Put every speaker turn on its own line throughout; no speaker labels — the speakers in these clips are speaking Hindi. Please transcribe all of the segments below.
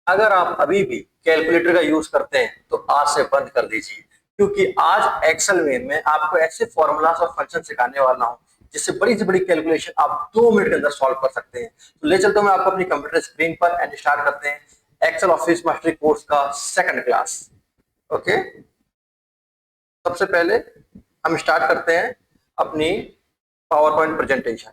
अगर आप अभी भी कैलकुलेटर का यूज करते हैं तो आज से बंद कर दीजिए, क्योंकि आज एक्सेल में मैं आपको ऐसे फॉर्मूलाज और फंक्शन सिखाने वाला हूं जिससे बड़ी से बड़ी कैलकुलेशन आप 2 मिनट के अंदर सॉल्व कर सकते हैं। तो ले चलता हूं मैं आपको अपनी कंप्यूटर स्क्रीन पर एंड स्टार्ट करते हैं एक्सेल ऑफिस मास्टरी कोर्स का सेकंड क्लास। ओके, सबसे पहले हम स्टार्ट करते हैं अपनी पावर पॉइंट प्रेजेंटेशन,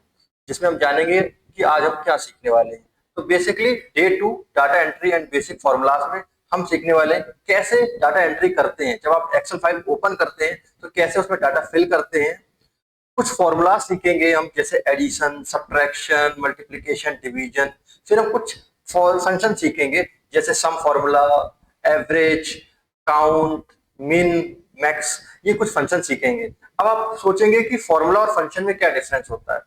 जिसमें हम जानेंगे कि आज हम क्या सीखने वाले हैं। तो basically day two data entry and basic formulas में हम सीखने वाले हैं कैसे डाटा एंट्री करते हैं। जब आप एक्सेल फाइल ओपन करते हैं तो कैसे उसमें डाटा फिल करते हैं। कुछ फॉर्मूला सीखेंगे हम, जैसे एडिशन, सब्ट्रैक्शन, मल्टीप्लिकेशन, डिवीजन। फिर हम कुछ फंक्शन सीखेंगे जैसे सम फॉर्मूला, एवरेज, काउंट, मिन, मैक्स। ये कुछ फंक्शन सीखेंगे। अब आप सोचेंगे कि फॉर्मूला और फंक्शन में क्या डिफरेंस होता है।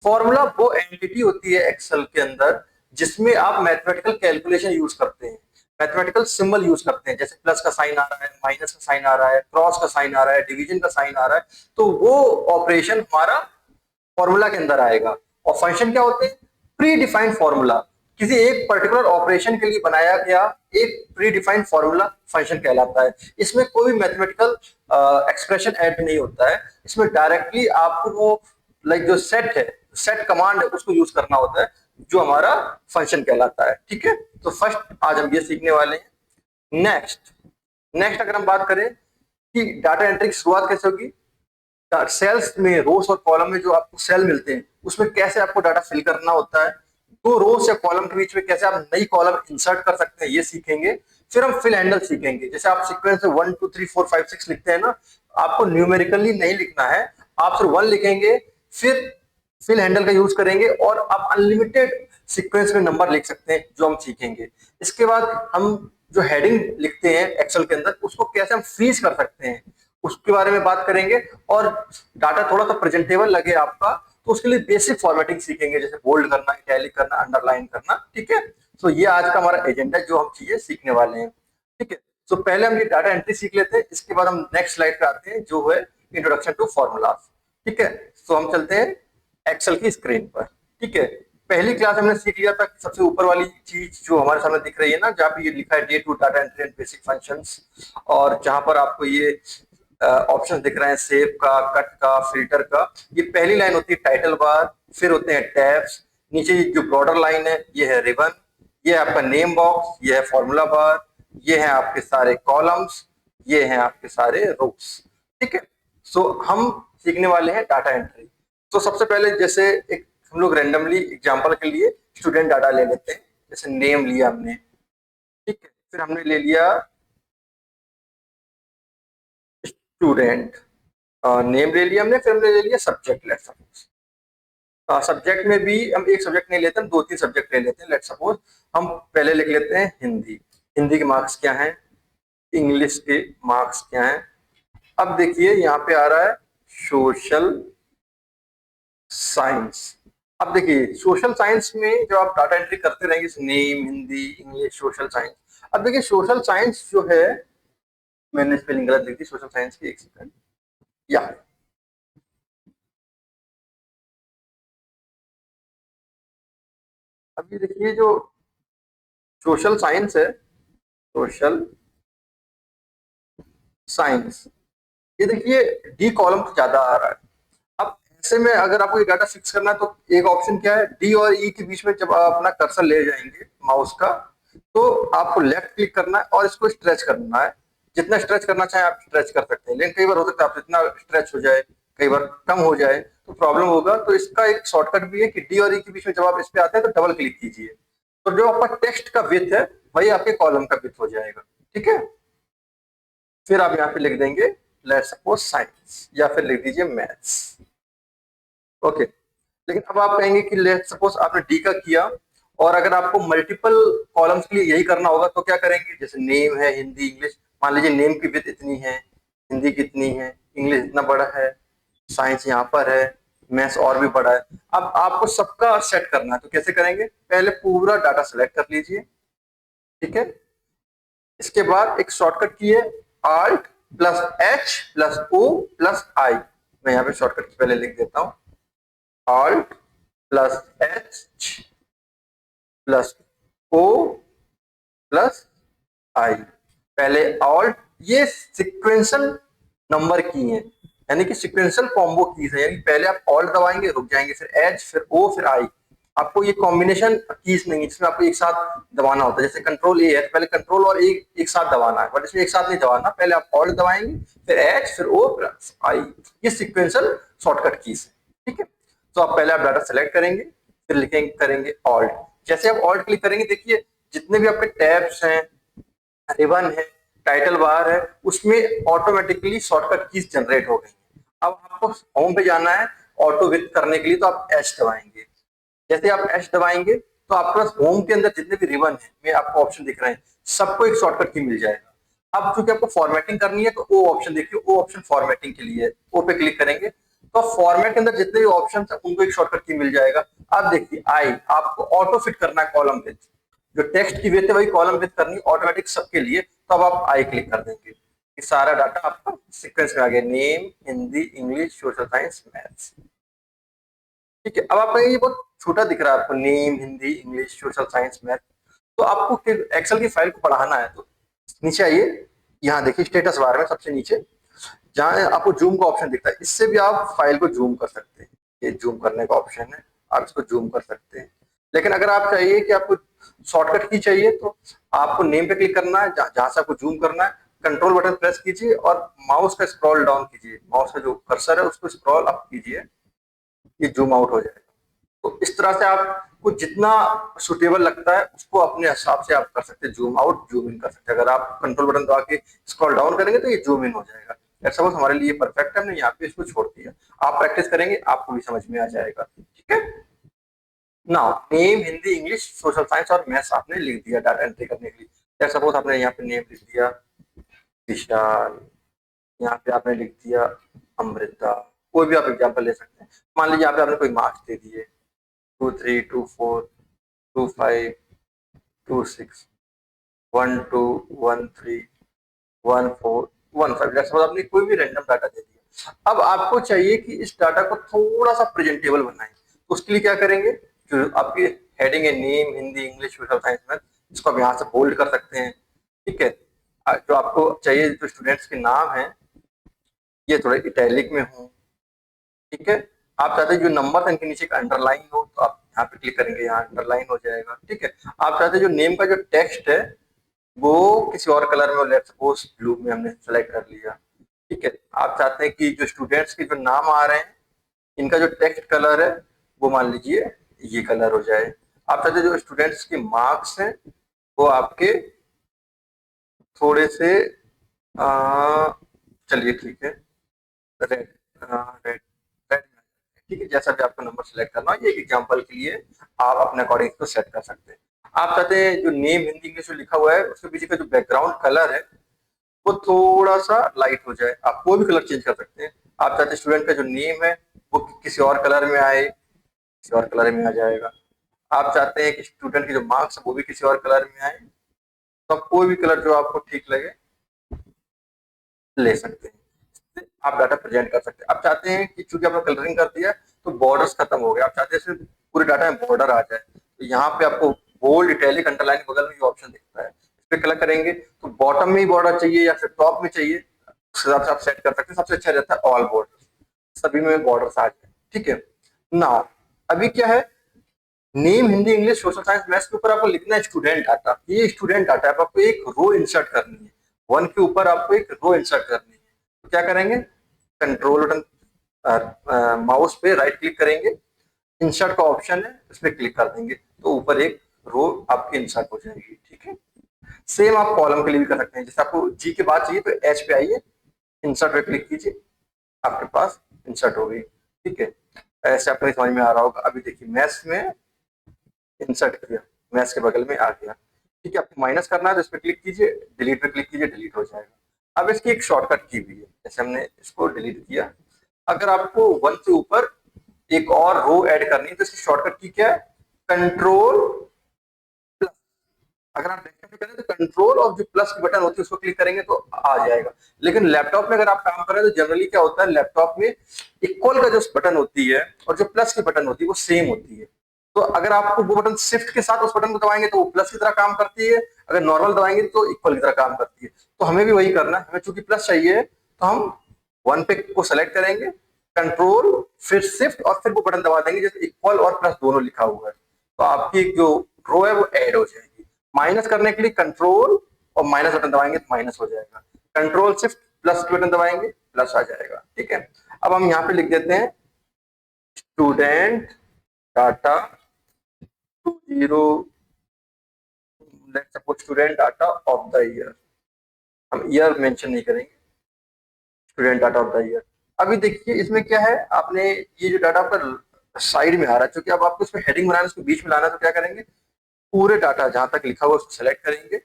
फॉर्मूला वो एंटिटी होती है एक्सेल के अंदर जिसमें आप मैथमेटिकल कैलकुलेशन यूज करते हैं, मैथमेटिकल सिंबल यूज करते हैं, जैसे प्लस का साइन आ रहा है, माइनस का साइन आ रहा है, क्रॉस का साइन आ रहा है, डिवीजन का साइन आ रहा है। तो वो ऑपरेशन हमारा फॉर्मूला के अंदर आएगा। और फंक्शन क्या होते हैं? प्री डिफाइंड फॉर्मूला, किसी एक पर्टिकुलर ऑपरेशन के लिए बनाया गया एक प्री डिफाइंड फॉर्मूला फंक्शन कहलाता है। इसमें कोई मैथमेटिकल एक्सप्रेशन ऐड नहीं होता है। इसमें डायरेक्टली आपको वो लाइक जो सेट है, सेट कमांड है, उसको यूज करना होता है, जो हमारा फंक्शन कहलाता है। ठीक है, तो फर्स्ट आज हम ये सीखने वाले हैं। नेक्स्ट नेक्स्ट अगर हम बात करें कि डाटा एंट्री की शुरुआत कैसे होगी, सेल्स में, रोस और कॉलम में जो आपको सेल मिलते हैं उसमें कैसे आपको डाटा फिल करना होता है। दो रोस या कॉलम के बीच में कैसे आप नई कॉलम इंसर्ट कर सकते हैं, ये सीखेंगे। फिर हम फिल हैंडल सीखेंगे। जैसे आप सीक्वेंस में 1 2 3 4 5 6 लिखते हैं ना, आपको न्यूमेरिकली नहीं लिखना है, आप सिर्फ 1 लिखेंगे, फिर फिल हैंडल का यूज करेंगे और आप अनलिमिटेड सीक्वेंस में नंबर लिख सकते हैं, जो हम सीखेंगे। इसके बाद हम जो हेडिंग लिखते हैं एक्सेल के अंदर, उसको कैसे हम फ्रीज कर सकते हैं, उसके बारे में बात करेंगे। और डाटा थोड़ा सा प्रेजेंटेबल लगे आपका, तो उसके लिए बेसिक फॉर्मेटिंग सीखेंगे, जैसे बोल्ड करना, इटैलिक करना, अंडरलाइन करना। ठीक है, तो ये आज का हमारा एजेंडा जो हम चीजें सीखने वाले हैं। ठीक है, तो पहले हम ये डाटा एंट्री सीख लेते हैं, इसके बाद हम नेक्स्ट स्लाइड पे आते हैं जो है इंट्रोडक्शन टू फॉर्मूलाज। ठीक है, तो हम चलते हैं एक्सेल की स्क्रीन पर। ठीक है, पहली क्लास हमने सीख लिया था सबसे ऊपर वाली चीज जो हमारे सामने दिख रही है ना, जहाँ पे ये लिखा है day two data entry and basic functions, और जहां पर आपको ये ऑप्शन दिख रहे हैं सेव का, कट का, फिल्टर का। ये पहली लाइन होती है टाइटल बार, फिर होते हैं टैब्स, नीचे जो बॉर्डर लाइन है ये है रिबन, ये है आपका नेम बॉक्स, ये है फॉर्मूला बार, ये है आपके सारे कॉलम्स, ये हैं आपके सारे रोस। ठीक है, सो हम सीखने वाले हैं डाटा एंट्री। तो सबसे पहले जैसे एक हम लोग रैंडमली एग्जांपल के लिए स्टूडेंट डाटा ले लेते हैं। जैसे नेम लिया हमने, ठीक है, फिर हमने ले लिया स्टूडेंट, नेम ले लिया हमने, फिर हमने ले लिया सब्जेक्ट। लेट सपोज सब्जेक्ट में भी हम एक सब्जेक्ट नहीं लेते, हम 2 3 सब्जेक्ट ले लेते हैं। लेट सपोज हम पहले लिख लेते हैं हिंदी। हिंदी के मार्क्स क्या हैं, इंग्लिश के मार्क्स क्या हैं। अब देखिए यहाँ पे आ रहा है सोशल साइंस। अब देखिए सोशल साइंस में जो आप डाटा एंट्री करते रहेंगे, name, Hindi, English, social science. अब देखिए सोशल साइंस जो है, मैंने स्पेलिंग गलत लिख दी सोशल साइंस की, एक सेकंड। या अब ये देखिए जो सोशल साइंस है, सोशल साइंस, ये देखिए डी कॉलम तो ज्यादा आ रहा है। अब ऐसे में अगर आपको ये डाटा फिक्स करना है तो एक ऑप्शन क्या है, डी और ई के बीच में जब आप अपना कर्सर ले जाएंगे माउस का, तो आपको लेफ्ट क्लिक करना है और इसको स्ट्रेच करना है। जितना स्ट्रेच करना चाहे आप स्ट्रेच कर सकते हैं, लेकिन कई बार हो सकता है आप जितना स्ट्रेच हो जाए, कई बार कम हो जाए तो प्रॉब्लम होगा। तो इसका एक शॉर्टकट भी है कि डी और ई के बीच में जब आप इस पे आते हैं तो डबल क्लिक कीजिए, तो जो आपका टेक्स्ट का विड्थ है वही आपके कॉलम का विड्थ हो जाएगा। ठीक है, फिर आप यहाँ पे लिख देंगे लेट्स सपोज साइंस, या फिर लिख दीजिए मैथ्स। ओके, लेकिन अब आप कहेंगे कि लेट सपोज आपने डी का किया, और अगर आपको मल्टीपल कॉलम्स के लिए यही करना होगा तो क्या करेंगे, जैसे नेम है, हिंदी, इंग्लिश, मान लीजिए नेम की विड्थ इतनी है, हिंदी कितनी है, इंग्लिश इतना बड़ा है, साइंस यहाँ पर है, मैथ्स और भी बड़ा है। अब आपको सबका सेट करना है तो कैसे करेंगे, पहले पूरा डाटा सेलेक्ट कर लीजिए। ठीक है, इसके बाद एक शॉर्टकट की है, alt plus H plus O plus I. मैं यहाँ पे शॉर्टकट पहले लिख देता हूँ, alt plus H plus O plus I, पहले ऑल्ट, ये सिक्वेंशियल नंबर की है, यानी कि सिक्वेंशियल कॉम्बो कीज है, यानी पहले आप ऑल्ट दबाएंगे रुक जाएंगे, फिर एच, फिर ओ, फिर आई। आपको ये कॉम्बिनेशन कीज नहीं है जिसमें आपको एक साथ दबाना होता है, जैसे कंट्रोल ए है तो पहले कंट्रोल और एक साथ दबाना है, बट इसमें एक साथ नहीं दबाना, पहले आप ऑल्ट दबाएंगे फिर एच फिर ओ फिर आई। ये सिक्वेंशियल शॉर्टकट कीज है, ठीक है। तो आप पहले आप डाटा सेलेक्ट करेंगे, फिर लिखेंगे करेंगे ऑल्ट। जैसे आप ऑल्ट क्लिक करेंगे, देखिए जितने भी आपके टैब्स हैं, रिबन है, टाइटल बार है, उसमें ऑटोमेटिकली शॉर्टकट कीज जनरेट हो गई। अब आपको होम पे जाना है ऑटो विथ करने के लिए, तो आप एच दबाएंगे। जैसे आप एच दबाएंगे तो आपके पास होम के अंदर जितने भी रिबन है में आपको ऑप्शन दिख रहे हैं, सबको एक शॉर्टकट की मिल जाएगा। अब चूंकि आपको फॉर्मेटिंग करनी है तो वो ऑप्शन देखिए, वो ऑप्शन फॉर्मेटिंग के लिए है, ओ पे क्लिक करेंगे तो फॉर्मेट के अंदर जितने भी ऑप्शन है उनको एक शॉर्टकट की मिल जाएगा। अब देखिए आई, आपको ऑटो फिट करना है कॉलम विथ, जो टेक्स्ट की विथ है वही कॉलम विथ करनी ऑटोमेटिक सबके लिए, तो अब आप आई क्लिक कर देंगे, ये सारा डाटा आपका सीक्वेंस में आ गया, name, Hindi, English, social science, maths. ठीक है, अब आपको ये बहुत छोटा दिख रहा है आपको, name, Hindi, English, social science, math. तो आपको एक्सेल की फाइल को पढ़ाना है तो नीचे आइए, यहाँ देखिए स्टेटस बार में सबसे नीचे जहाँ आपको जूम का ऑप्शन दिखता है, इससे भी आप फाइल को जूम कर सकते हैं, ये जूम करने का ऑप्शन है, आप इसको जूम कर सकते हैं। लेकिन अगर आप चाहिए कि आपको शॉर्टकट की चाहिए तो आपको नेम पे क्लिक करना है, जहां से आपको जूम करना है, कंट्रोल बटन प्रेस कीजिए और माउस का स्क्रॉल डाउन कीजिए, माउस का जो कर्सर है उसको स्क्रॉल अप कीजिए, ये जूम आउट हो जाएगा। तो इस तरह से आपको जितना सुटेबल लगता है उसको अपने हिसाब से आप कर सकते हैं, जूम आउट जूम इन कर सकते हैं। अगर आप कंट्रोल बटन दबा के स्क्रॉल डाउन करेंगे तो ये जूम इन हो जाएगा। सपोज हमारे लिए परफेक्ट है, हमने यहाँ पे इसको छोड़ दिया, आप प्रैक्टिस करेंगे आपको भी समझ में आ जाएगा, ठीक है। Now name, Hindi, English, social science और मैथ्स आपने लिख दिया डाटा एंट्री करने के लिए। सपोज आपने यहाँ पे नेम लिख दिया विशाल, यहाँ पे आपने लिख दिया अमृता, कोई भी आप एग्जाम्पल ले सकते हैं। मान लीजिए यहाँ पे आपने कोई मार्क्स दे दिए 2, 3, 2, 4, 2, 5, 2, 6, 1, 2, 1, 3, 1, 4, 1, 5, सपोज आपने कोई भी रैंडम डाटा दे दिया। अब आपको चाहिए कि इस डाटा को थोड़ा सा प्रेजेंटेबल बनाएं, तो उसके लिए क्या करेंगे, जो आपकी हेडिंग है name, Hindi, English, social science, math, इसको आप यहाँ से बोल्ड कर सकते हैं, ठीक है। जो आपको चाहिए जो स्टूडेंट्स के नाम है ये थोड़े इटैलिक में हो, ठीक है। आप चाहते हैं जो नंबर है इनके नीचे एक अंडरलाइन हो तो आप यहाँ पे क्लिक करेंगे, यहाँ अंडरलाइन हो जाएगा, ठीक है। आप चाहते हैं जो नेम का जो टेक्स्ट है वो किसी और कलर में हो, लेट्स सपोज ब्लू में हमने सेलेक्ट कर लिया, ठीक है। आप चाहते हैं कि जो स्टूडेंट्स के जो नाम आ रहे हैं इनका जो टेक्स्ट कलर है वो मान लीजिए ये कलर हो जाए। आप चाहते हैं जो स्टूडेंट्स के मार्क्स हैं वो आपके थोड़े से चलिए ठीक है, रेड, रेड, रेड, ठीक है। जैसा भी आपको नंबर सेलेक्ट करना है, ये एग्जांपल के लिए आप अपने अकॉर्डिंग इसको सेट कर सकते हैं। आप चाहते हैं जो नेम हिंदी इंग्लिश में लिखा हुआ है उसके पीछे का जो बैकग्राउंड कलर है वो थोड़ा सा लाइट हो जाए, आप कोई भी कलर चेंज कर सकते हैं। आप चाहते हैं स्टूडेंट का जो नेम है वो किसी और कलर में आए, किसी और कलर में आ जाएगा। आप चाहते हैं कि स्टूडेंट के जो मार्क्स है वो भी किसी और कलर में आए, तो आप कोई भी कलर जो आपको ठीक लगे ले सकते हैं, आप डाटा प्रेजेंट कर सकते हैं। आप चाहते हैं कि चूंकि आपने कलरिंग कर दिया तो बॉर्डर्स खत्म हो गए, आप चाहते हैं सिर्फ पूरे डाटा में बॉर्डर आ जाए, तो यहाँ पे आपको बोल्ड, इटैलिक, अंडरलाइन बगल में ये ऑप्शन दिखता है, इस पे क्लिक करेंगे तो बॉटम में ही बॉर्डर चाहिए या फिर टॉप में चाहिए, उस हिसाब से आप सेट कर सकते हैं। सबसे अच्छा रहता है ऑल बॉर्डर, सभी में बॉर्डर्स आ जाए, ठीक है। नाउ अभी क्या है, name, Hindi, English, social science, maths के ऊपर आपको लिखना है स्टूडेंट डाटा, ये स्टूडेंट डाटा है, आपको एक रो इंसर्ट करनी है, वन के ऊपर आपको एक रो इंसर्ट करनी है। तो क्या करेंगे, कंट्रोल बटन माउस पे राइट क्लिक करेंगे, इंसर्ट का ऑप्शन है उस पर क्लिक कर देंगे तो ऊपर एक रो आपकी इंसर्ट हो जाएगी, ठीक है। सेम आप कॉलम के लिए भी कर सकते हैं, जैसे आपको जी के बाद चाहिए तो एच पे आइए, इंसर्ट पे क्लिक कीजिए, आपके पास इंसर्ट हो गई, ठीक है। ऐसे आपको समझ में आ रहा होगा। अभी देखिए मैथ्स में इंसर्ट किया, मैथ्स के बगल में आ गया, ठीक है। आपको माइनस करना है तो इस पर क्लिक कीजिए, डिलीट पे क्लिक कीजिए, डिलीट हो जाएगा। अब इसकी एक शॉर्टकट की भी है, जैसे हमने इसको डिलीट किया, अगर आपको वन से ऊपर एक और रो ऐड करनी है तो इसकी शॉर्टकट की क्या है, कंट्रोल प्लस। अगर आप डेस्कटॉप पे करें तो कंट्रोल और जो प्लस की बटन होती है उसको क्लिक करेंगे तो आ जाएगा। लेकिन लैपटॉप में अगर आप काम कर रहे हैं तो जनरली क्या होता है, लैपटॉप में इक्वल का जो बटन होती है और जो प्लस की बटन होती है वो सेम होती है, तो तो अगर आपको वो बटन शिफ्ट के साथ उस बटन को दबाएंगे तो वो प्लस की तरह काम करती है, अगर नॉर्मल दबाएंगे तो इक्वल की तरह काम करती है। तो हमें भी वही करना है, हमें चूंकि प्लस चाहिए तो हम वन पे को सेलेक्ट करेंगे, कंट्रोल फिर शिफ्ट और फिर वो बटन दबा देंगे जैसे इक्वल और प्लस दोनों लिखा हुआ है, तो आपकी जो रो है वो ऐड हो जाएगी। माइनस करने के लिए कंट्रोल और माइनस बटन दबाएंगे तो माइनस हो जाएगा, कंट्रोल शिफ्ट प्लस बटन दबाएंगे प्लस आ जाएगा। ठीक है, अब हम यहाँ पे लिख देते हैं student data 20, let's suppose student data of the year, हम ईयर मेंशन नहीं करेंगे, student data of the year. अभी देखिए इसमें क्या है, आपने ये जो डाटा आपका साइड में आ रहा है, क्योंकि अब आपको इसमें हेडिंग बनाना है, उसको बीच में लाना है, तो क्या करेंगे, पूरे डाटा जहां तक लिखा हुआ उसको सेलेक्ट करेंगे,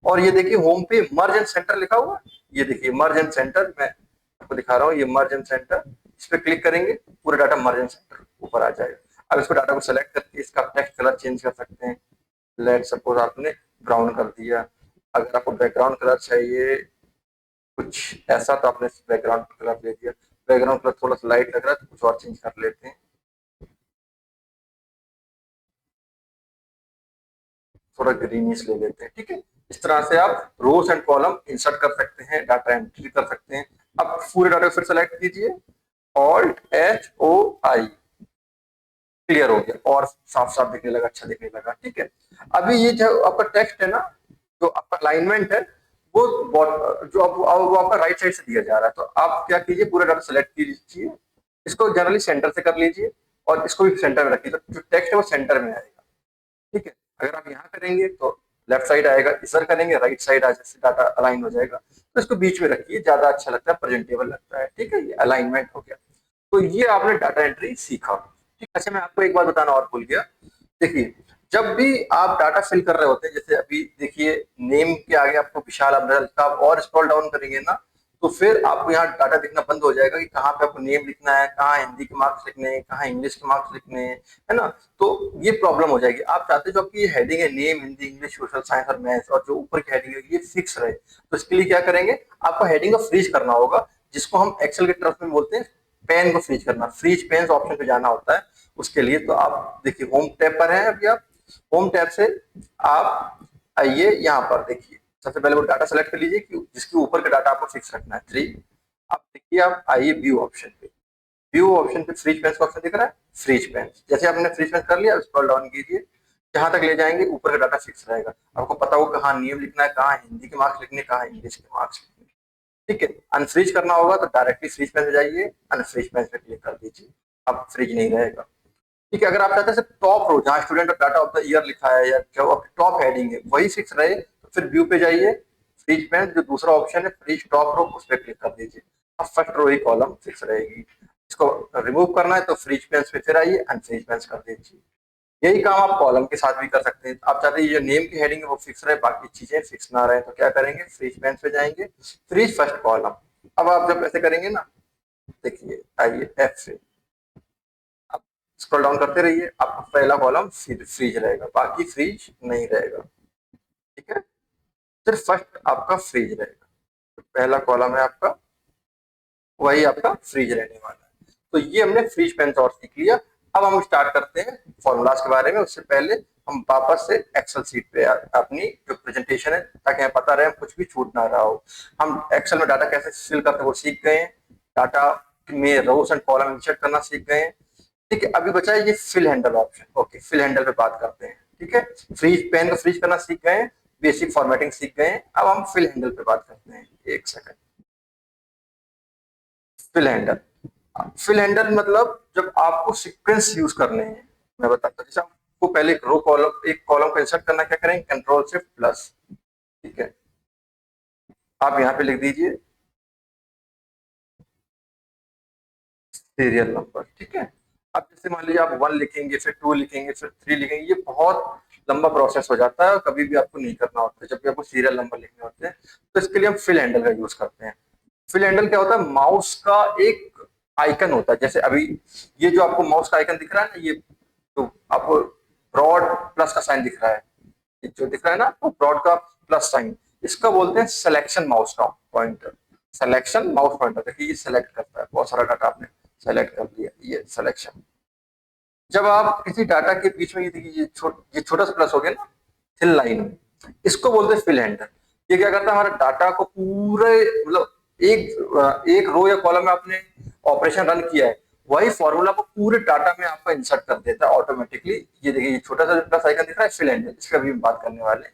और ये देखिए होम पे मर्ज एंड सेंटर लिखा हुआ है, ये देखिए मर्ज एंड सेंटर, मैं आपको दिखा रहा हूँ, ये मर्ज एंड सेंटर, इस पे क्लिक करेंगे पूरा डाटा मर्ज एंड सेंटर ऊपर आ जाएगा। अब इसको डाटा को सेलेक्ट करके इसका टेक्स्ट कलर चेंज कर सकते हैं, लेट सपोज आपने ब्राउन कर दिया, अगर आपको बैकग्राउंड कलर चाहिए कुछ ऐसा तो आपने बैकग्राउंड कलर दे दिया, बैकग्राउंड कलर थोड़ा सा लाइट लग रहा है तो कुछ और चेंज कर लेते हैं, थोड़ा ग्रीनिश ले लेते हैं। ठीक है, इस तरह से आप रोज एंड कॉलम इंसर्ट कर सकते हैं, डाटा एंट्री कर सकते हैं। अब पूरे डाटा को फिर सेलेक्ट कीजिए, ऑल्ट HOI, क्लियर हो गया और साफ साफ दिखने लगा, अच्छा दिखने लगा। ठीक है, अभी ये जो आपका टेक्स्ट है ना, जो आपका अलाइनमेंट है, वो जो वो आपका राइट साइड से दिया जा रहा है, तो आप क्या कीजिए, पूरा डाटा सेलेक्ट कीजिए, इसको जनरली सेंटर से कर लीजिए और इसको भी सेंटर में रखिए, तो जो टेक्स्ट है वो सेंटर में आएगा। ठीक है, अगर आप यहाँ करेंगे तो लेफ्ट साइड आएगा, इधर करेंगे राइट साइड आ जैसे डाटा अलाइन हो जाएगा, तो इसको बीच में रखिए, ज्यादा अच्छा लगता है, प्रेजेंटेबल लगता है। ठीक है, ये अलाइनमेंट हो गया, तो ये आपने डाटा एंट्री सीखा। ठीक है, अच्छा मैं आपको एक बात बताना और भूल गया, देखिए जब भी आप डाटा फिल कर रहे होते हैं, जैसे अभी देखिए नेम के आगे आपको विशाल अमृता लिखा, आप और स्क्रॉल डाउन करेंगे ना तो फिर आपको यहाँ डाटा दिखना बंद हो जाएगा कि कहाँ पे आपको नेम लिखना है, कहाँ हिंदी के मार्क्स लिखने हैं, कहाँ इंग्लिश के मार्क्स लिखने हैं, है ना। तो ये प्रॉब्लम हो जाएगी। आप चाहते हो जो आपकी हेडिंग है name, Hindi, English, social science और मैथ्स, और जो ऊपर की हेडिंग है ये फिक्स रहे, तो इसके लिए क्या करेंगे, आपको हेडिंग को फ्रीज करना होगा, जिसको हम एक्सेल के टर्म्स में बोलते हैं पेन को फ्रीज करना, फ्रीज पेन ऑप्शन पे जाना होता है उसके लिए। तो आप देखिए होम टैब पर है, अभी आप होम टैब से आप आइए, यहाँ पर देखिए सबसे पहले वो डाटा सेलेक्ट कर लीजिए कि जिसके ऊपर का डाटा आपको फिक्स रखना है 3। आप देखिए, आप आइए व्यू ऑप्शन पे, व्यू ऑप्शन पे फ्रीज पेन का ऑप्शन दिख रहा है, फ्रीज पेन, जैसे आपने फ्रीज पेन कर लिया स्क्रॉल डाउन कीजिए, जहां तक ले जाएंगे ऊपर का डाटा फिक्स रहेगा, आपको पता होगा कहाँ नेम लिखना है, कहाँ हिंदी के मार्क्स लिखने, कहाँ इंग्लिश के मार्क्स लिखने। ठीक है, अनफ्रीज करना होगा तो डायरेक्टली फ्रीज पेन पे जाइए, अनफ्रीज पेन पे क्लिक कर दीजिए, अब फ्रीज नहीं रहेगा। ठीक है, अगर आप चाहते हैं टॉप रो जहां student of data of the year लिखा है या जो आपकी टॉप हेडिंग है वही फिक्स रहे, तो फिर व्यू पे जाइए, फ्रीज पेन जो दूसरा ऑप्शन है फ्रीज टॉप रो, उस पर क्लिक कर दीजिए, अब फर्स्ट रो ही कॉलम फिक्स रहेगी। इसको रिमूव करना है तो फ्रीज पेन पे फिर आइए, अनफ्रीज पेन कर दीजिए। यही काम आप कॉलम के साथ भी कर सकते हैं। आप चाहते हैं ये नेम की हेडिंग है वो फिक्स रहे, बाकी चीजें फिक्स ना रहे, तो क्या करेंगे, फ्रीज पेन पे जाएंगे, फ्रीज फर्स्ट कॉलम। अब आप जब ऐसे करेंगे ना, देखिए आइए F से आप स्क्रॉल डाउन करते रहिए, आपका पहला कॉलम फ्रीज रहेगा, बाकी फ्रीज नहीं रहेगा। ठीक है, सिर्फ फर्स्ट आपका फ्रीज रहेगा, तो पहला कॉलम है आपका, वही आपका फ्रीज रहने वाला है। तो ये हमने फ्रीज पेन और सीख लिया। अब हम स्टार्ट करते हैं फॉर्मूलाज के बारे में, उससे पहले हम वापस से एक्सेल सीट पे अपनी जो प्रेजेंटेशन है, ताकि हमें पता रहे कुछ भी छूट ना रहा हो। हम एक्सेल में डाटा कैसे फिल करते हैं वो सीख गए हैं, डाटा में रोज एंड कॉलम इंसर्ट करना सीख गए हैं। ठीक है, अभी बचा है ये fill handle option. Okay, fill handle पे बात करते हैं। ठीक है, फ्रीज पेन को फ्रीज करना सीख गए, बेसिक फॉर्मेटिंग सीख गए, अब हम फिल हैंडल पे बात करते हैं। एक second, fill handle, fill handle मतलब जब आपको सीक्वेंस यूज करने हैं, मैं बताता हूँ। जैसे आपको पहले एक रो कॉलम, एक कॉलम को इंसर्ट करना, क्या करेंगे, कंट्रोल शिफ्ट प्लस। ठीक है, आप यहाँ पे लिख दीजिए सीरियल नंबर। ठीक है, अब जैसे मान लीजिए आप 1 लिखेंगे, फिर 2 लिखेंगे, फिर 3 लिखेंगे, ये बहुत लंबा प्रोसेस हो जाता है और कभी भी आपको नहीं करना होता है। जब भी आपको सीरियल नंबर लिखने होते हैं तो इसके लिए हम फिल हैंडल का यूज करते हैं। फिल हैंडल क्या होता है, माउस का एक आइकन होता है, जैसे अभी ये जो आपको माउस का आइकन दिख रहा है ना, ये तो आपको ब्रॉड प्लस का साइन दिख रहा है, ये जो दिख रहा है ना आपको ब्रॉड का प्लस साइन, इसका बोलते हैं सिलेक्शन माउस का पॉइंटर। सिलेक्शन माउस पॉइंटर, देखिए ये सेलेक्ट करता है, बहुत सारा डाटा आपने सेलेक्ट कर लिया, ये सिलेक्शन। जब आप किसी डाटा के बीच में ये देखिए ये छोटा सा प्लस हो गया ना, थिन लाइन, इसको बोलते हैं फिल हैंडल। ये क्या करता है, हमारे डाटा को पूरे मतलब एक रो या कॉलम में आपने ऑपरेशन रन किया है, वही फॉर्मूला को पूरे डाटा में आपका इंसर्ट कर देता है ऑटोमेटिकली। ये देखिए ये छोटा सा प्लस आइकन दिख रहा है, फिल हैंडल, इसका भी हम बात करने वाले हैं,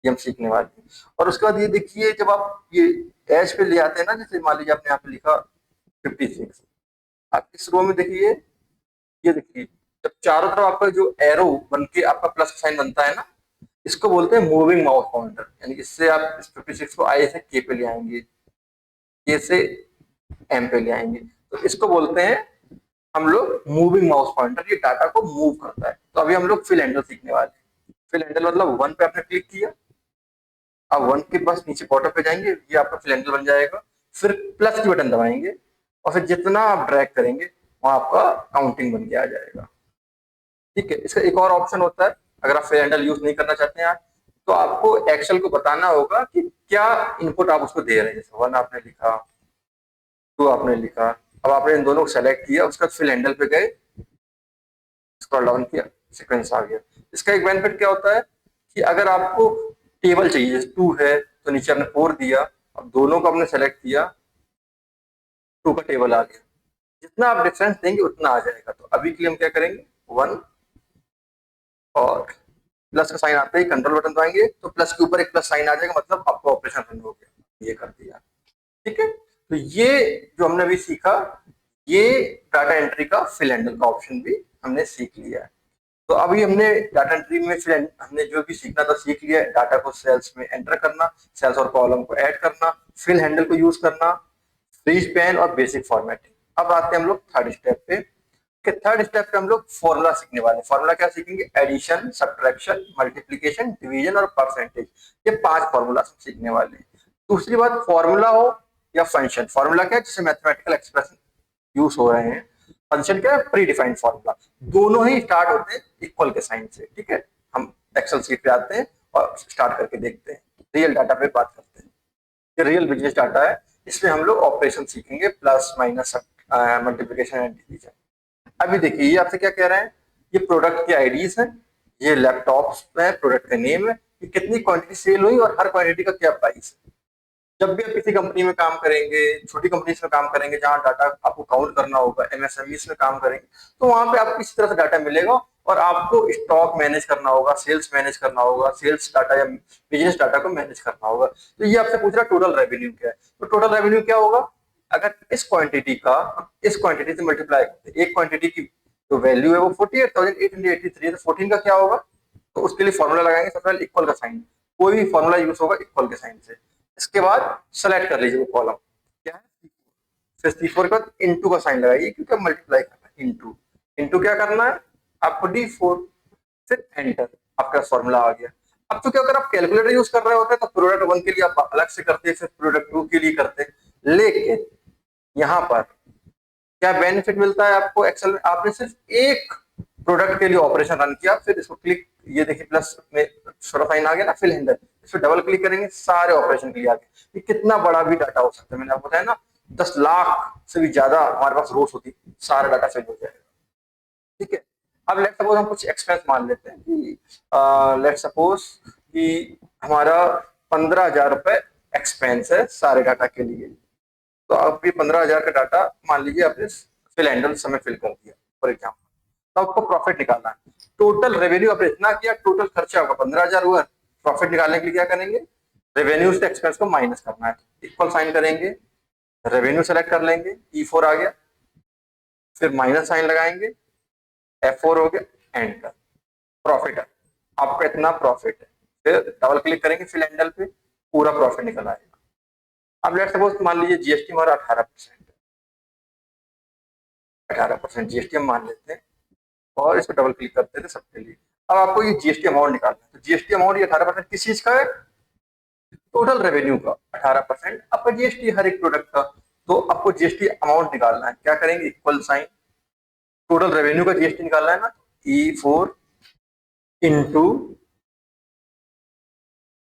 ये हम सीखने वाले हैं। और उसके बाद ये देखिए जब आप ये एज पे ले आते हैं ना, जैसे मान लीजिए आपने यहाँ पे लिखा 56, आप इस रो में देखिए, ये देखिए जब चारों तरफ आपका जो एरो बन के आपका प्लस साइन बनता है ना, इसको बोलते हैं मूविंग माउस पॉइंटर। यानी इससे आप इस 56 को आई से के पे ले आएंगे, के से एम पे ले आएंगे, तो इसको बोलते हैं हम लोग मूविंग माउस पॉइंटर। ये डाटा को मूव करता है। तो अभी हम लोग फिल हैंडल सीखने वाले हैं। फिल हैंडल मतलब वन पे आपने क्लिक किया, अब वन के पास नीचे बॉटम पे जाएंगे, ये आपका फिल हैंडल बन जाएगा। फिर प्लस की बटन दबाएंगे और फिर जितना आप ड्रैग करेंगे वहां आपका काउंटिंग बन के आ जाएगा। ठीक है, इसका एक और ऑप्शन होता है, अगर आप फिल हैंडल यूज नहीं करना चाहते हैं तो आपको एक्सेल को बताना होगा कि क्या इनपुट आप उसको दे रहे हैं। जैसे वन आपने लिखा, टू आपने लिखा, अब आपने इन दोनों को सेलेक्ट किया, उसका फिल हैंडल पे गए, स्क्रॉल डाउन किया, सीक्वेंस आ गया। इसका एक बेनिफिट क्या होता है कि अगर आपको टेबल चाहिए, जैसे टू है तो नीचे आपने फोर दिया, अब दोनों को आपने सेलेक्ट किया, टू का टेबल आ गया। जितना आप डिफरेंस देंगे उतना आ जाएगा। तो अभी के लिए हम क्या करेंगे, वन और प्लस का साइन आते ही कंट्रोल बटन दबाएंगे तो प्लस के ऊपर एक प्लस साइन आ जाएगा, मतलब आपका ऑपरेशन रन हो गया, ये कर दिया। ठीक है, तो ये जो हमने अभी सीखा, ये डाटा एंट्री का फिल हैंडल का ऑप्शन भी हमने सीख लिया है। तो अभी हमने डाटा एंट्री में फिल हमने जो भी सीखना था सीख लिया है। डाटा को सेल्स में एंटर करना, सेल्स और कॉलम को ऐड करना, फिल हैंडल को यूज करना, फ्रीज पैन और बेसिक फॉर्मेटिंग। अब आते हैं हम लोग थर्ड स्टेप पे। कि थर्ड स्टेप पे हम लोग फॉर्मूला सीखने वाले हैं। फॉर्मूला क्या सीखेंगे, एडिशन, सब्ट्रैक्शन, मल्टीप्लिकेशन, डिवीजन और परसेंटेज। ये 5 फॉर्मूला सीखने वाले हैं। दूसरी बात, फॉर्मूला हो या फंक्शन, फॉर्मूला क्या है जिससे मैथमेटिकल एक्सप्रेशन यूज हो रहे हैं, फंक्शन क्या है प्री डिफाइंड फॉर्मूला। दोनों ही स्टार्ट होते हैं इक्वल के साइन से। ठीक है, हम एक्सेल सीट पे आते हैं और स्टार्ट करके देखते हैं, रियल डाटा पे बात करते हैं। ये रियल बिजनेस डाटा है, इसमें हम लोग ऑपरेशन सीखेंगे, plus minus multiplication and division. अभी देखिए ये आपसे क्या कह रहे हैं, ये प्रोडक्ट की आईडीज है, ये लैपटॉप्स है, प्रोडक्ट का नेम है, ये कितनी क्वांटिटी सेल हुई और हर क्वांटिटी का क्या प्राइस है। जब भी आप किसी कंपनी में काम करेंगे, छोटी कंपनीज में काम करेंगे जहां डाटा आपको काउंट करना होगा, एमएसएमईस में काम करेंगे, तो वहां पे आपको इसी तरह से डाटा मिलेगा और आपको स्टॉक मैनेज करना होगा, सेल्स मैनेज करना होगा, सेल्स डाटा या बिजनेस डाटा को मैनेज करना होगा। तो ये आपसे पूछ रहा है टोटल रेवेन्यू क्या है। तो टोटल रेवेन्यू क्या होगा, अगर इस क्वांटिटी का इस क्वांटिटी से मल्टीप्लाई करते हैं, एक क्वांटिटी की जो वैल्यू है वो 48,883 है, तो 14 का क्या होगा, तो उसके लिए फॉर्मूला लगाएंगे, सबसे पहले इक्वल का साइन, कोई भी फॉर्मूला यूज होगा इक्वल के साइन से। इसके बाद सेलेक्ट कर लीजिए वो कॉलम क्या है, फिर C4 के बाद इंटू का साइन लगाइए क्योंकि मल्टीप्लाई करना है, इंटू इंटू क्या करना है आपको D4, फिर एंटर, आपका फॉर्मूला आ गया। अब तो क्या, अगर आप कैलकुलेटर यूज कर रहे होते हैं तो प्रोडक्ट वन के लिए आप अलग से करते, फिर प्रोडक्ट टू के लिए करते, लेकिन यहाँ पर क्या बेनिफिट मिलता है आपको एक्सेल में, आपने सिर्फ एक प्रोडक्ट के लिए ऑपरेशन रन किया, फिर इसको क्लिक, ये देखिए प्लस में छोटा साइन आ गया ना फिल हैंडल, इस पर डबल क्लिक करेंगे सारे ऑपरेशन के लिए आ गए। ये कितना बड़ा भी डाटा हो सकता है, मैंने आपको बताया ना 10 लाख से भी ज्यादा हमारे पास रोज होती, सारा डाटा फिल हो जाएगा। ठीक है, अब लेट सपोज हम कुछ एक्सपेंस मान लेते हैं कि लेट सपोज कि हमारा 15,000 रुपए एक्सपेंस है सारे डाटा के लिए। तो आप ये 15,000 का डाटा मान लीजिए आपने फिल हैंडल समय फिल कर दिया फॉर एग्जाम्पल, तो आपको प्रॉफिट निकालना है। टोटल रेवेन्यू आपने इतना किया, टोटल खर्चा होगा 15,000 हुआ, प्रॉफिट निकालने के लिए क्या करेंगे, रेवेन्यू से एक्सपेंस को माइनस करना है, इक्वल साइन करेंगे, रेवेन्यू सेलेक्ट कर लेंगे, E4 आ गया, फिर माइनस साइन लगाएंगे, F4 हो गया, एंटर, प्रॉफिट है, आपका इतना प्रॉफिट है, फिर डबल क्लिक करेंगे फिल हैंडल पे, पूरा प्रॉफिट निकल आएगा। अब लेट सपोज मान लीजिए जीएसटी हमारा 18%, 18% जीएसटी हम मान लेते हैं और इस पर डबल क्लिक करते थे सबके लिए। अब आपको ये जीएसटी अमाउंट निकालना है, तो जीएसटी अमाउंट ये 18% किस चीज का है, टोटल रेवेन्यू का 18% आपका जीएसटी हर एक प्रोडक्ट का। तो आपको जीएसटी अमाउंट निकालना है, क्या करेंगे, इक्वल साइन, टोटल रेवेन्यू का जीएसटी निकालना है ना, E4 इंटू,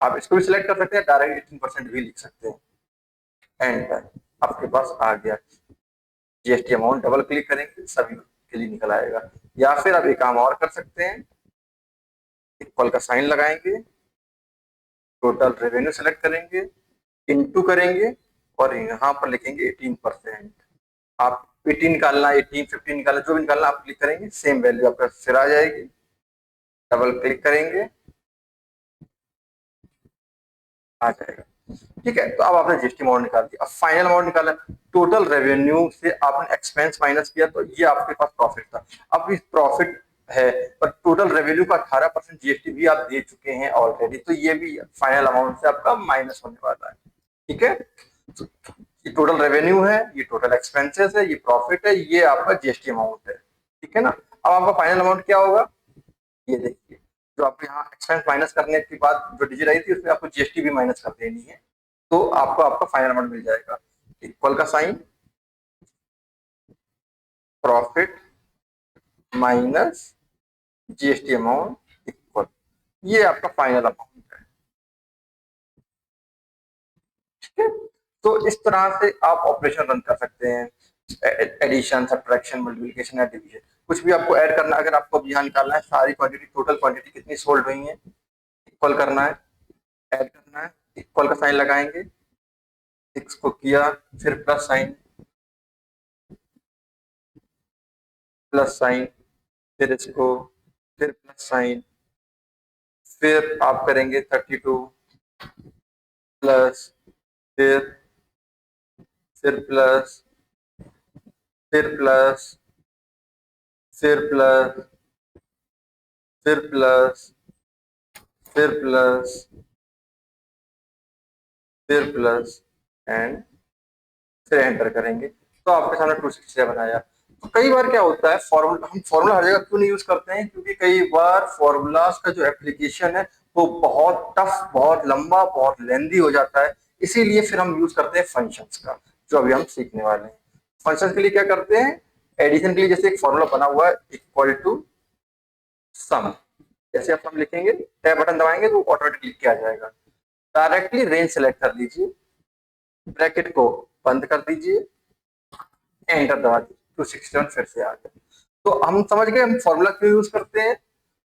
आप इसको भी सिलेक्ट कर सकते हैं, डायरेक्ट 18% भी लिख सकते हैं, एंटर, आपके पास आ गया जीएसटी अमाउंट, डबल क्लिक करेंगे सभी ऑटोमेटिकली निकल आएगा। या फिर आप एक काम और कर सकते हैं, इक्वल का साइन लगाएंगे, टोटल रेवेन्यू सेलेक्ट करेंगे, इनटू करेंगे और यहाँ पर लिखेंगे 18%। आप 18 निकालना, 18, 15 निकालना, जो भी निकालना आप क्लिक करेंगे, सेम वैल्यू आपका फिर आ जाएगी। डबल क्लिक करेंगे, आ जाएगा। ठीक है, तो अब आपने जीएसटी अमाउंट निकाल दिया। अब फाइनल अमाउंट निकाला, टोटल रेवेन्यू से आपने एक्सपेंस माइनस किया, तो ये आपके पास प्रॉफिट था। अब इस प्रॉफिट है पर टोटल रेवेन्यू का 18% जीएसटी भी आप दे चुके हैं ऑलरेडी, तो ये भी फाइनल अमाउंट से आपका माइनस होने वाला है। ठीक है, तो ये टोटल रेवेन्यू है, ये टोटल एक्सपेंसेस है, ये प्रॉफिट है, ये आपका जीएसटी अमाउंट है। ठीक है ना, अब आपका फाइनल अमाउंट क्या होगा, ये देखिए, जो आपको यहाँ एक्सपेंस माइनस करने के बाद जो डिजिट आई थी उसमें आपको जीएसटी भी माइनस कर देनी है, तो आपको आपका फाइनल अमाउंट मिल जाएगा। इक्वल का sign, profit minus GST amount equal, ये आपका फाइनल अमाउंट है। ठीक है, तो इस तरह से आप ऑपरेशन रन कर सकते हैं, एडिशन, सब्ट्रैक्शन, मल्टीप्लिकेशन या डिवीजन, कुछ भी आपको ऐड करना, अगर आपको यहाँ निकालना है सारी क्वांटिटी, टोटल क्वांटिटी कितनी सोल्ड हुई है, इक्वल करना है, ऐड करना है, इक्वल का साइन लगाएंगे, 6 को किया, फिर प्लस साइन, प्लस साइन, फिर इसको, फिर प्लस साइन, फिर आप करेंगे 32 प्लस, फिर प्लस, फिर प्लस, फिर प्लस, फिर प्लस, फिर प्लस, फिर प्लस एंड फिर एंटर करेंगे, तो आपके सामने 267 आया। तो कई बार क्या होता है, फॉर्मूला, हम फॉर्मूला हर जगह क्यों नहीं यूज करते हैं, क्योंकि कई बार फॉर्मूलाज का जो एप्लीकेशन है वो बहुत टफ, बहुत लंबा, बहुत लेंदी हो जाता है, इसीलिए फिर हम यूज करते हैं फंक्शंस का, जो अभी हम सीखने वाले हैं। फंक्शंस के लिए क्या करते हैं, एडिशन के लिए जैसे एक फॉर्मूला बना हुआ है, इक्वल टू सम, जैसे आप सम लिखेंगे, टैब बटन दबाएंगे तो ऑटोमेटिकली लिख के आ जाएगा। डायरेक्टली रेंज सेलेक्ट कर लीजिए, ब्रैकेट को बंद कर दीजिए, एंटर दबा दीजिए, 267 फिर से आ गया। तो हम समझ गए हम फॉर्मूला क्यों यूज करते हैं,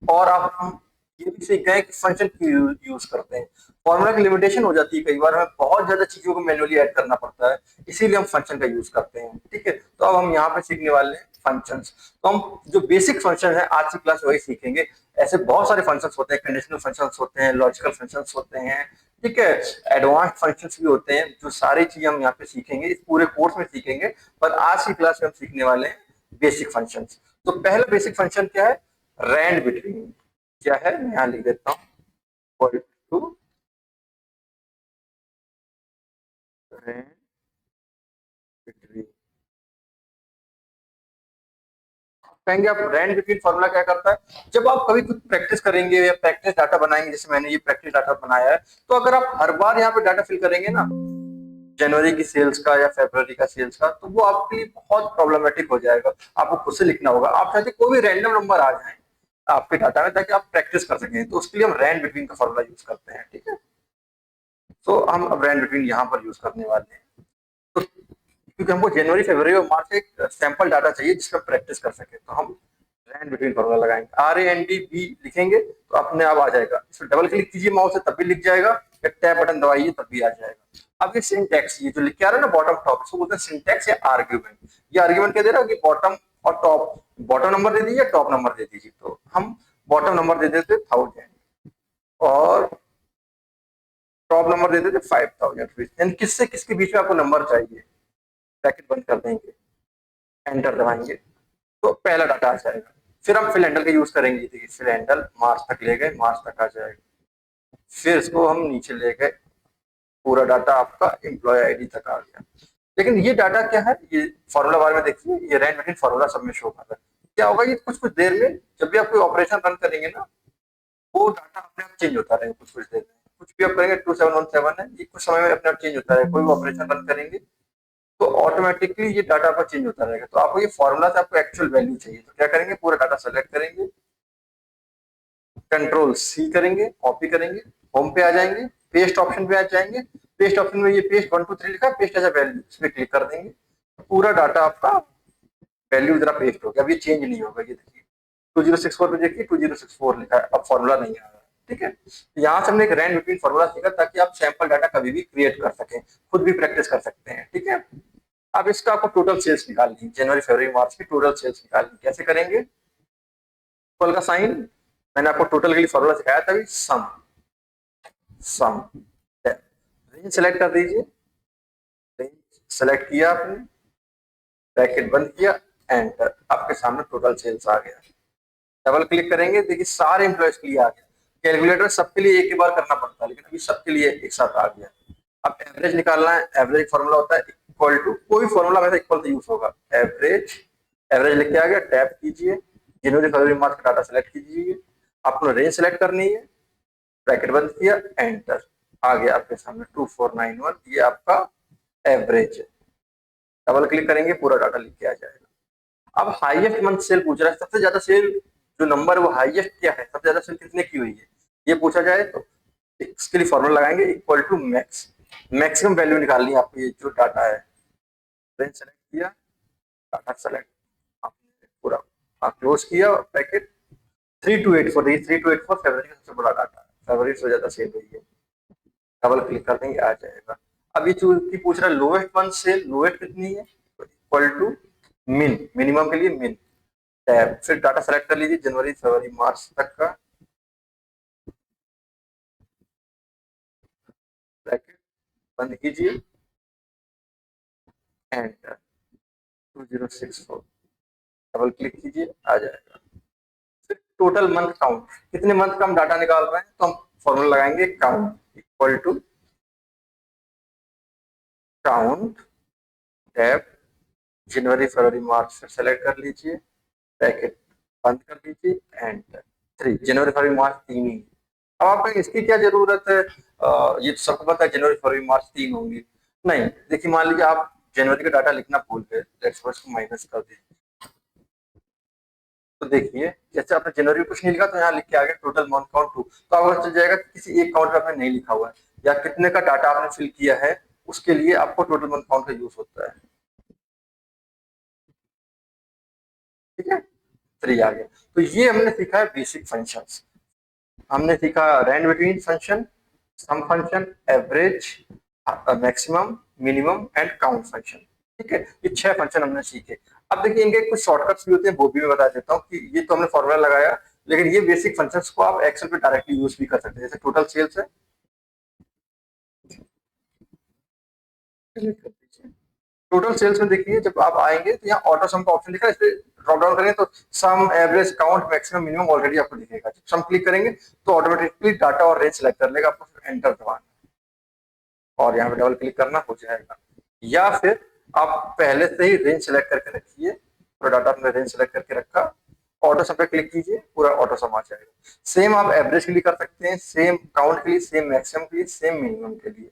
और अब हम ये भी सीख गए कि फंक्शन क्यों यूज करते हैं। फॉर्मूला की लिमिटेशन हो जाती है, कई बार हमें बहुत ज्यादा चीजों को मैन्युअली ऐड करना पड़ता है, इसीलिए हम फंक्शन का यूज करते हैं। ठीक है, तो अब हम यहाँ पे सीखने वाले हैं फंक्शंस। तो हम जो बेसिक फंक्शन है आज की क्लास वही सीखेंगे। ऐसे बहुत सारे फंक्शंस होते हैं, कंडीशनल फंक्शंस होते हैं, लॉजिकल फंक्शंस होते हैं, ठीक है, एडवांस फंक्शंस भी होते हैं, जो सारी चीजें हम यहाँ पे सीखेंगे, इस पूरे कोर्स में सीखेंगे। पर आज की क्लास में हम सीखने वाले हैं बेसिक फंक्शंस। तो पहला बेसिक फंक्शन क्या है, रैंड बिटवीन, क्या है मैं यहाँ लिख देता हूँ, टू रैंड बिटवीन। कहेंगे आप रैंड बिटवीन फॉर्मूला क्या करता है, जब आप कभी कुछ प्रैक्टिस करेंगे या प्रैक्टिस डाटा बनाएंगे, जैसे मैंने ये प्रैक्टिस डाटा बनाया है, तो अगर आप हर बार यहाँ पे डाटा फिल करेंगे ना, जनवरी की सेल्स का या फरवरी का सेल्स का, तो वो आपके लिए बहुत प्रॉब्लमेटिक हो जाएगा। आपको खुद से लिखना होगा, आप चाहते कोई भी रैंडम नंबर आ जाए आपके डाटा में, ताकि आप प्रैक्टिस कर सकें, तो उसके लिए हम रैंड बिटवीन का फॉर्मूला यूज करते हैं। ठीक है, तो हम अब रैंड बिटवीन यहाँ पर यूज करने वाले हैं। तो क्योंकि हमको जनवरी, फरवरी और मार्च एक सैंपल डाटा चाहिए जिसका प्रैक्टिस कर सके, तो हम रैंड बिटवीन फॉर्मूला लगाएंगे, RANDB लिखेंगे तो अपने आप आ जाएगा। इसमें डबल क्लिक कीजिए माउस से तब भी लिख जाएगा, या टैब बटन दबाइए तब भी आ जाएगा। अब ये सिंटैक्स, ये जो लिख के आ रहा है ना बॉटम टॉप, इसको बोलते हैं सिंटैक्स या आर्ग्यूमेंट। ये आर्ग्यूमेंट क्या दे रहा है कि बॉटम और टॉप, बॉटम नंबर दे दीजिए, टॉप नंबर दे दीजिए। तो हम बॉटम नंबर दे देते 1000 और टॉप नंबर दे देते 5000, यानी किससे किसके बीच में आपको नंबर चाहिए। ब्रैकेट बंद कर देंगे, एंटर दबाएंगे, तो पहला डाटा आ जाएगा। फिर हम फिल हैंडल का यूज करेंगे, देखिए फिल हैंडल मार्च तक ले गए, मार्च तक आ जाएगा। फिर इसको हम नीचे ले गए, पूरा डाटा आपका एम्प्लॉय आईडी तक आ गया। लेकिन ये डाटा क्या है, ये फॉर्मूला बार में देखिए, ये रैंड बिटवीन फॉर्मूला सब में शो कर रहा है। क्या होगा, ये कुछ कुछ देर में जब भी आप कोई ऑपरेशन रन करेंगे ना, वो डाटा अपने आप चेंज होता रहेगा कुछ कुछ देर में। कुछ भी आप करेंगे, 2717 है, ये कुछ समय में अपने आप चेंज होता रहेगा। कोई भी ऑपरेशन रन करेंगे तो ऑटोमेटिकली ये डाटा आपका चेंज होता रहेगा। तो आपको ये फॉर्मूला से आपको एक्चुअल वैल्यू चाहिए, तो क्या करेंगे, पूरा डाटा सेलेक्ट करेंगे, कंट्रोल C करेंगे, कॉपी करेंगे, होम पे आ जाएंगे, पेस्ट ऑप्शन पे आ जाएंगे। पेस्ट ऑप्शन में ये पेस्ट 1 2 3 लिखा है, पेस्ट एज अ वैल्यू, इस पे क्लिक कर देंगे, पूरा डाटा आपका वैल्यू जरा पेस्ट हो गया, अब ये चेंज नहीं होगा। ये देखिए 2064 पे देखिए 2064 लिखा है, अब फॉर्मूला नहीं आ रहा है। ठीक है, यहाँ से हमने एक रैंड बिटवीन फॉर्मूला सीखा ताकि आप सैंपल डाटा कभी भी क्रिएट कर सकें, खुद भी प्रैक्टिस कर सकते हैं। ठीक है, अब इसका आपको टोटल सेल्स निकालनी है, जनवरी फरवरी मार्च की टोटल सेल्स निकालनी। कैसे करेंगे? इक्वल का साइन, मैंने आपको टोटल के लिए फॉर्मूला सिखाया था, सम। सम रेंज सेलेक्ट कर दीजिए, रेंज सेलेक्ट किया आपने, ब्रैकेट बंद किया, एंटर, आपके सामने टोटल सेल्स आ गया। डबल क्लिक करेंगे, देखिए सारे एम्प्लॉयज के लिए आ गया। कैलकुलेटर सबके लिए एक ही बार करना पड़ता है, लेकिन अभी सबके लिए एक साथ आ गया। अब एवरेज निकालना है, एवरेज फॉर्मूला होता है इक्वल टू, कोई फॉर्मूला वैसे इक्वल टू यूज होगा, एवरेज। एवरेज लिख के आ गया, टैप कीजिए, जनवरी फरवरी मार्च का डाटा सेलेक्ट कीजिए, आपको रेंज सेलेक्ट करनी है, ब्रैकेट बंद किया, एंटर, आ गया आपके सामने 2491, ये आपका एवरेज है। डबल क्लिक करेंगे, पूरा डाटा लिख के आ जाएगा। अब हाईएस्ट मंथ सेल पूछ रहा है, सबसे ज्यादा सेल जो नंबर वो हाईएस्ट क्या है, सबसे ज्यादा सेल कितने की हुई है, ये पूछा जाए तो इसके लिए फॉर्मूला लगाएंगे equal to max, maximum value निकालनी है आपको। ये जो डाटा है, रेंज सेलेक्ट किया, डाटा सेलेक्ट, आपने पूरा क्लोज किया, पैकेट 3284, 3284 फरवरी का सबसे बड़ा डाटा है, फरवरी से ज्यादा सेल हुई है। डबल क्लिक कर देंगे, आ जाएगा। अब ये की पूछ रहा है लोएस्ट मंथ सेल, लोएस्ट कितनी है, इक्वल टू मिन, मिनिमम के लिए मिन, टैब, फिर डाटा सेलेक्ट कर लीजिए जनवरी फरवरी मार्च तक का, ब्रैकेट बंद कीजिए, एंटर, 2064, डबल क्लिक कीजिए, आ जाएगा। फिर टोटल मंथ काउंट, कितने मंथ का हम डाटा निकाल रहे हैं, तो हम फॉर्मूला लगाएंगे count equal to count, tab, जनवरी फरवरी मार्च से सेलेक्ट कर लीजिए, ब्रैकेट बंद कर दीजिए, एंटर, 3, जनवरी फरवरी मार्च 3 ही। अब आपको इसकी क्या जरूरत है, ये तो सबको पता है जनवरी फरवरी मार्च 3 होंगी। नहीं, देखिए मान लीजिए आप जनवरी का डाटा लिखना भूल गए, लेट्स सपोज को माइनस कर दीजिए, तो देखिए जैसे आपने जनवरी में कुछ नहीं लिखा तो यहाँ लिख के आ गया टोटल मंथ काउंट 2, तो आपको चल जाएगा कि किसी एक काउंट में आपने नहीं लिखा हुआ है या कितने का डाटा आपने फिल किया है, उसके लिए आपको टोटल मंथ काउंट का यूज होता है। ठीक है, 3 आ गया। तो ये हमने सीखा है बेसिक फंक्शंस, हमने सीखा rand between function, sum function, average, maximum, minimum and count function. ठीक है, ये 6 फंक्शन हमने सीखे। अब देखिए इनके कुछ शॉर्टकट्स भी होते हैं, वो भी मैं बता देता हूँ कि ये तो हमने फॉर्मूला लगाया, लेकिन ये बेसिक फंक्शंस को आप एक्सेल पे डायरेक्टली यूज भी कर सकते हैं। जैसे टोटल सेल्स है, टोटल सेल्स में देखिए जब आप आएंगे तो यहाँ ऑटो सम का ऑप्शन दिखा है, इस पे ड्रॉप डाउन करेंगे तो sum, average, count, maximum, minimum already आपको दिखेगा। जब सम क्लिक करेंगे तो ऑटोमेटिकली डाटा और रेंज सेलेक्ट कर लेगा, आपको फिर एंटर दबाना और यहाँ पे डबल क्लिक करना, हो जाएगा। या फिर आप पहले से ही रेंज सेलेक्ट करके रखिए, पूरा डाटा आपने रेंज सेलेक्ट करके रखा, ऑटो सम पे क्लिक कीजिए, पूरा ऑटो सम आ जाएगा। सेम आप एवरेज के लिए कर सकते हैं, सेम काउंट के लिए, सेम मैक्सिमम के लिए, सेम मिनिमम के लिए।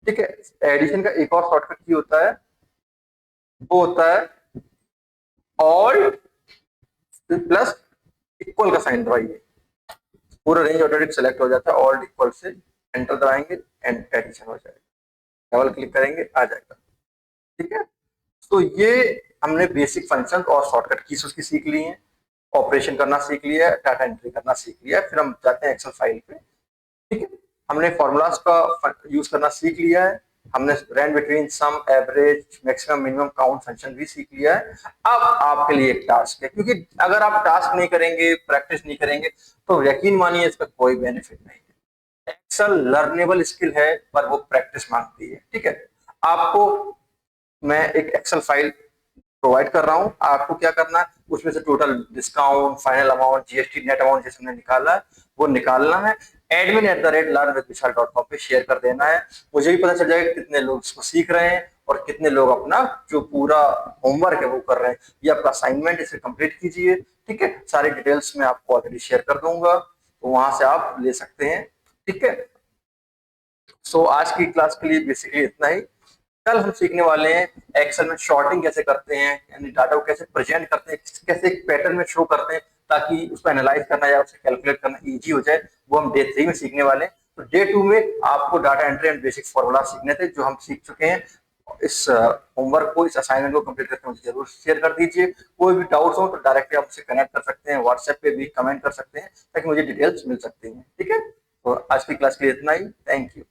ठीक है, एडिशन का एक और शॉर्टकट की होता है, वो होता है ऑल्ट प्लस इक्वल का साइन दबाइए, पूरा रेंज ऑटोमेटिक सेलेक्ट हो जाता है, ऑल्ट इक्वल से एंटर दबाएंगे एंड एडिशन हो जाएगा, डबल क्लिक करेंगे, आ जाएगा। ठीक है, तो ये हमने बेसिक फंक्शन और शॉर्टकट कीज उसकी सीख ली है, ऑपरेशन करना सीख लिया है, डाटा एंट्री करना सीख लिया है। फिर हम जाते हैं एक्सेल फाइल पे। ठीक है, हमने फॉर्मूलाज का यूज करना सीख लिया है, हमने rand between sum, average, maximum, minimum, count function भी सीख लिया है। अब आपके लिए एक टास्क है, क्योंकि अगर आप टास्क नहीं करेंगे, प्रैक्टिस नहीं करेंगे, तो यकीन मानिए इसका कोई बेनिफिट नहीं है। एक्सेल लर्नेबल स्किल है, पर वो प्रैक्टिस मांगती है। ठीक है, आपको मैं एक एक्सेल फाइल प्रोवाइड कर रहा हूं, आपको क्या करना है, उसमें से total discount, final amount, GST, net amount जैसे हमने निकाला है वो निकालना है, admin@learnwithvishal.com पे शेयर कर देना है। मुझे भी पता चल जाएगा कितने लोग इसको सीख रहे हैं और कितने लोग अपना जो पूरा होमवर्क है वो कर रहे हैं। ये आपका असाइनमेंट, इसे कंप्लीट कीजिए। ठीक है, सारी डिटेल्स मैं आपको ऑलरेडी शेयर कर दूंगा, तो वहां से आप ले सकते हैं। ठीक है, सो आज की क्लास के लिए बेसिकली इतना ही। कल हम सीखने वाले हैं एक्सेल में शॉर्टिंग कैसे करते हैं, यानी डाटा को कैसे प्रेजेंट करते हैं, कैसे एक पैटर्न में शो करते हैं ताकि उसको एनालाइज करना या उसे कैलकुलेट करना इजी हो जाए, वो हम डे 3 में सीखने वाले हैं। तो डे 2 में आपको data entry and basic formula सीखने थे जो हम सीख चुके हैं, इस होमवर्क को, इस असाइनमेंट को कंप्लीट करके मुझे जरूर शेयर कर दीजिए। कोई भी डाउट्स हो तो डायरेक्टली आप मुझसे कनेक्ट कर सकते हैं, व्हाट्सएप पे भी कमेंट कर सकते हैं ताकि मुझे डिटेल्स मिल सकती हैं। ठीक है, तो आज की क्लास के लिए इतना ही। Thank you.